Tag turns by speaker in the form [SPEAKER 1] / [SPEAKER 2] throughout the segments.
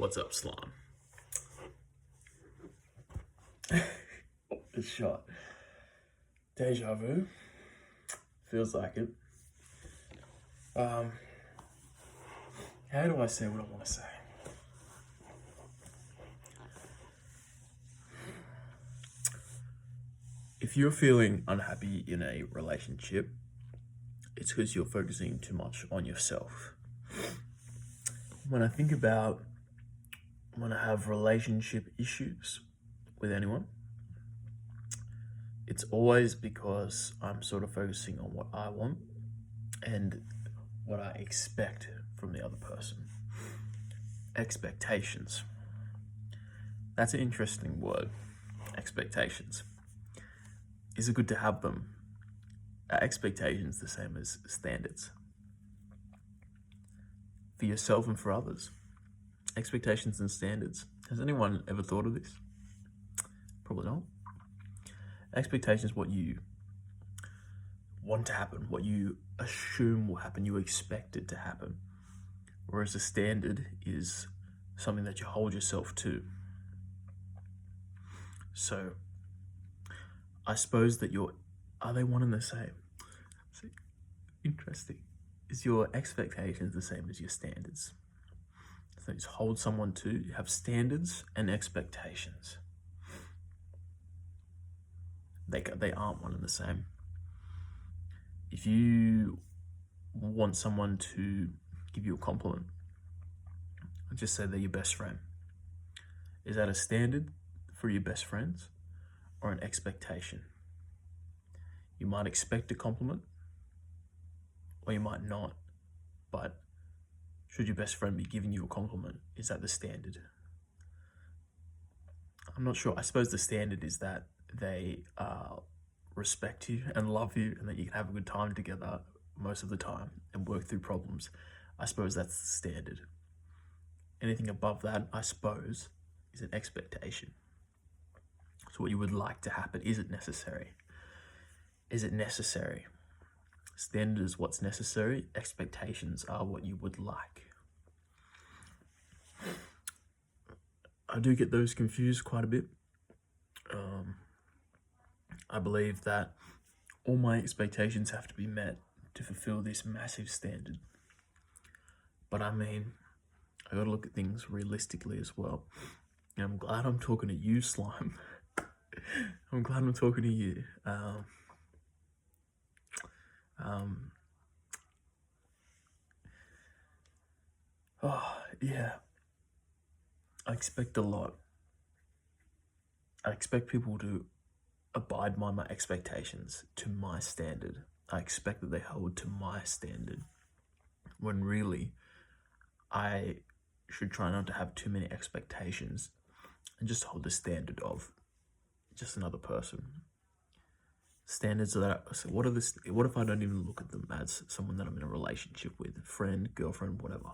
[SPEAKER 1] What's up, Slime?
[SPEAKER 2] It's shot. Deja vu. Feels like it. How do I say what I want to say? If you're feeling unhappy in a relationship, it's because you're focusing too much on yourself. When I think about when I have relationship issues with anyone, it's always because I'm sort of focusing on what I want and what I expect from the other person. Expectations. That's an interesting word. Expectations. Is it good to have them? Are expectations the same as standards? For yourself and for others. Expectations and standards. Has anyone ever thought of this? Probably not. Expectations, what you want to happen, what you assume will happen, you expect it to happen. Whereas a standard is something that you hold yourself to. So, I suppose that are they one and the same? See, interesting. Is your expectations the same as your standards? So you just hold someone to, you have standards and expectations. They aren't one and the same. If you want someone to give you a compliment, just say they're your best friend. Is that a standard for your best friends or an expectation? You might expect a compliment or you might not, but should your best friend be giving you a compliment, is that the standard? I'm not sure. I suppose the standard is that they respect you and love you and that you can have a good time together most of the time and work through problems. I suppose that's the standard. Anything above that, I suppose, is an expectation. So what you would like to happen, is it necessary? Is it necessary? Standard is what's necessary. Expectations are what you would like. I do get those confused quite a bit. I believe that all my expectations have to be met to fulfill this massive standard. But I mean, I gotta look at things realistically as well. And I'm glad I'm talking to you, Slime. I'm glad I'm talking to you. Oh, yeah. I expect a lot. I expect people to abide by my expectations to my standard. I expect that they hold to my standard. When really, I should try not to have too many expectations and just hold the standard of just another person. Standards that what if I don't even look at them as someone that I'm in a relationship with, friend, girlfriend, whatever,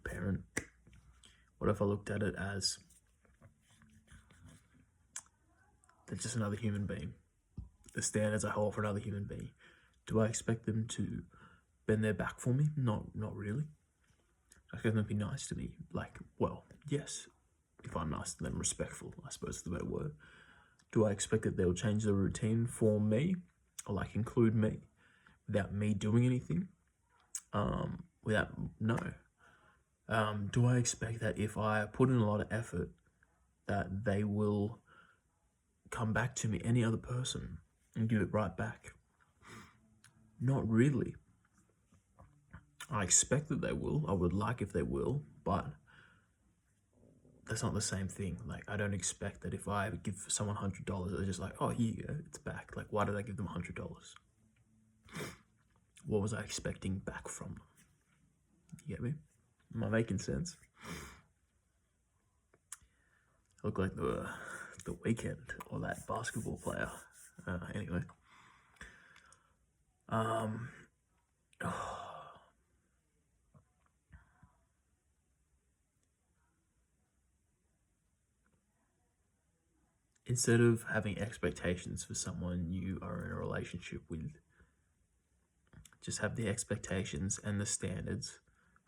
[SPEAKER 2] parent? What if I looked at it as they're just another human being? The standards I hold for another human being. Do I expect them to bend their back for me? Not really. I expect them to be nice to me. Like, well, yes, if I'm nice to them, respectful, I suppose is the better word. Do I expect that they'll change the routine for me, or like include me, without me doing anything? No. Do I expect that if I put in a lot of effort, that they will come back to me, any other person, and give it right back? Not really. I expect that they will. I would like if they will, but that's not the same thing. Like, I don't expect that if I give someone $100, they're just like, oh, here you go, it's back. Like, why did I give them $100? What was I expecting back from them? You get me? Am I making sense? I look like the Weeknd or that basketball player. Anyway. Instead of having expectations for someone you are in a relationship with, just have the expectations and the standards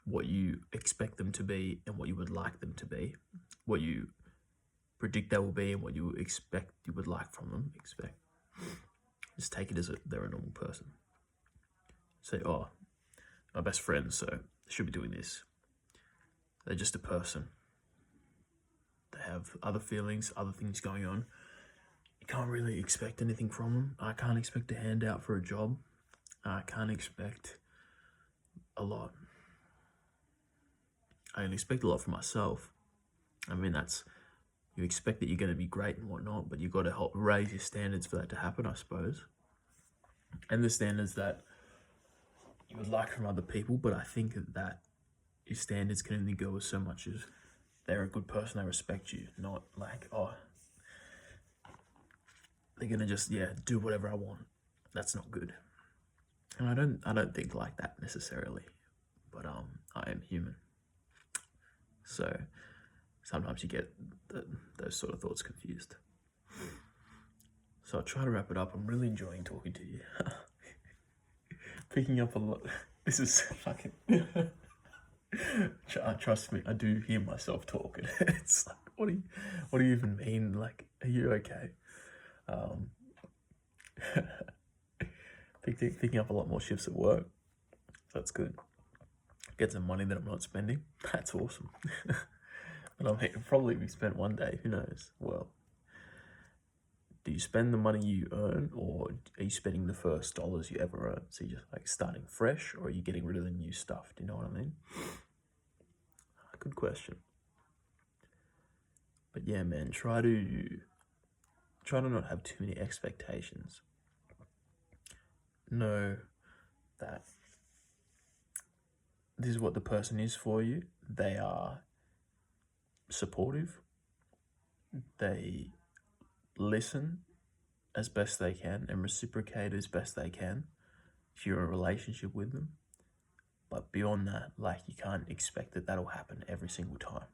[SPEAKER 2] what you expect them to be and what you would like them to be, what you predict they will be and what you expect you would like from them. Just take it as they're a normal person. Say, oh, my best friend, so they should be doing this. They're just a person. They have other feelings, other things going on. You can't really expect anything from them. I can't expect a handout for a job. I can't expect a lot. I can expect a lot from myself. I mean, you expect that you're going to be great and whatnot, but you've got to help raise your standards for that to happen, I suppose. And the standards that you would like from other people, but I think that your standards can only go as so much as they're a good person, they respect you, not like, oh, they're gonna just do whatever I want. That's not good. And I don't think like that necessarily, but I am human, so sometimes you get those sort of thoughts confused. So I'll try to wrap it up. I'm really enjoying talking to you. Picking up a lot. This is fucking. Trust me, I do hear myself talking. It's like, what do you even mean? Like, are you okay? Picking up a lot more shifts at work. So that's good. Get some money that I'm not spending. That's awesome. But it'll probably be spent one day. Who knows? Well, do you spend the money you earn, or are you spending the first dollars you ever earn? So you're just like starting fresh, or are you getting rid of the new stuff? Do you know what I mean? Good question. But yeah, man, try to not have too many expectations. Know that this is what the person is for you. They are supportive. They listen as best they can and reciprocate as best they can if you're in a relationship with them. But beyond that, like, you can't expect that that'll happen every single time.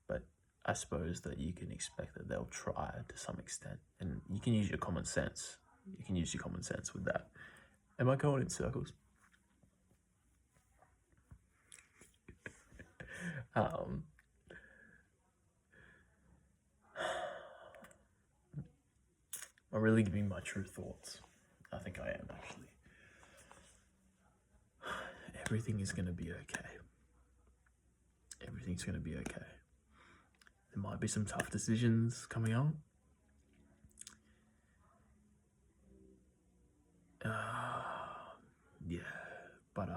[SPEAKER 2] But I suppose that you can expect that they'll try to some extent, and you can use your common sense. You can use your common sense with that. Am I going in circles? I'm really giving my true thoughts. I think I am, actually. Everything is going to be okay. Everything's going to be okay. There might be some tough decisions coming up. But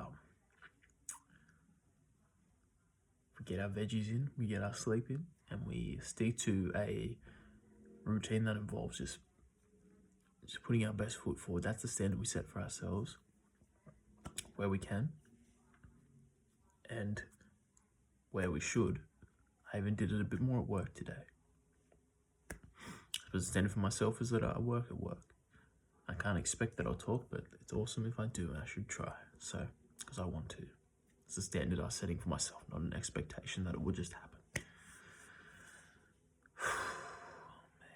[SPEAKER 2] we get our veggies in, we get our sleep in, and we stick to a routine that involves just putting our best foot forward. That's the standard we set for ourselves, where we can, and where we should. I even did it a bit more at work today. The standard for myself is that I work at work. I can't expect that I'll talk, but it's awesome if I do, and I should try. So, because I want to. It's the standard I'm setting for myself, not an expectation that it would just happen. Man.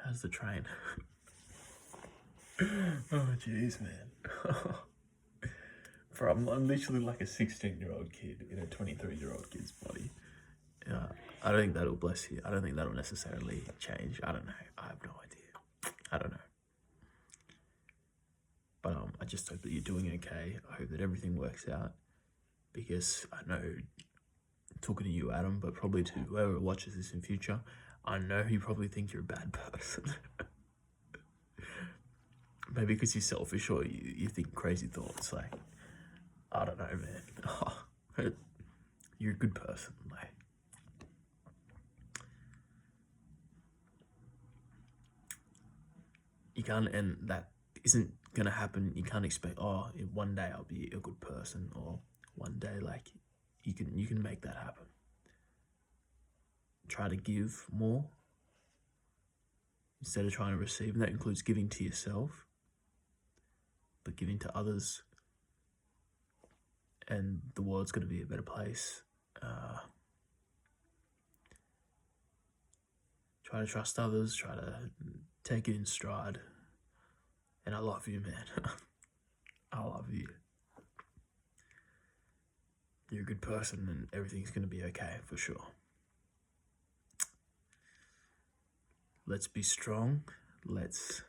[SPEAKER 2] How's the train? Oh, jeez, man. Bro, I'm literally like a 16-year-old kid in a 23-year-old kid's body. I don't think that'll bless you. I don't think that'll necessarily change. I don't know. I have no idea. I don't know. But I just hope that you're doing okay. I hope that everything works out, because I know, talking to you, Adam, but probably to whoever watches this in future, I know you probably think you're a bad person. Maybe because you're selfish, or you think crazy thoughts. Like, I don't know, man. You're a good person. Like, you can't, and that isn't gonna happen. You can't expect, oh, one day I'll be a good person, or one day, like, you can make that happen. Try to give more instead of trying to receive, and that includes giving to yourself, but giving to others, and the world's going to be a better place. Try to trust others, try to take it in stride, and I love you, man. I love you. You're a good person and everything's gonna be okay for sure. Let's be strong. Let's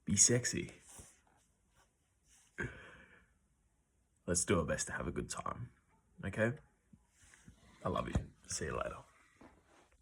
[SPEAKER 2] be sexy. Let's do our best to have a good time. Okay? I love you. See you later.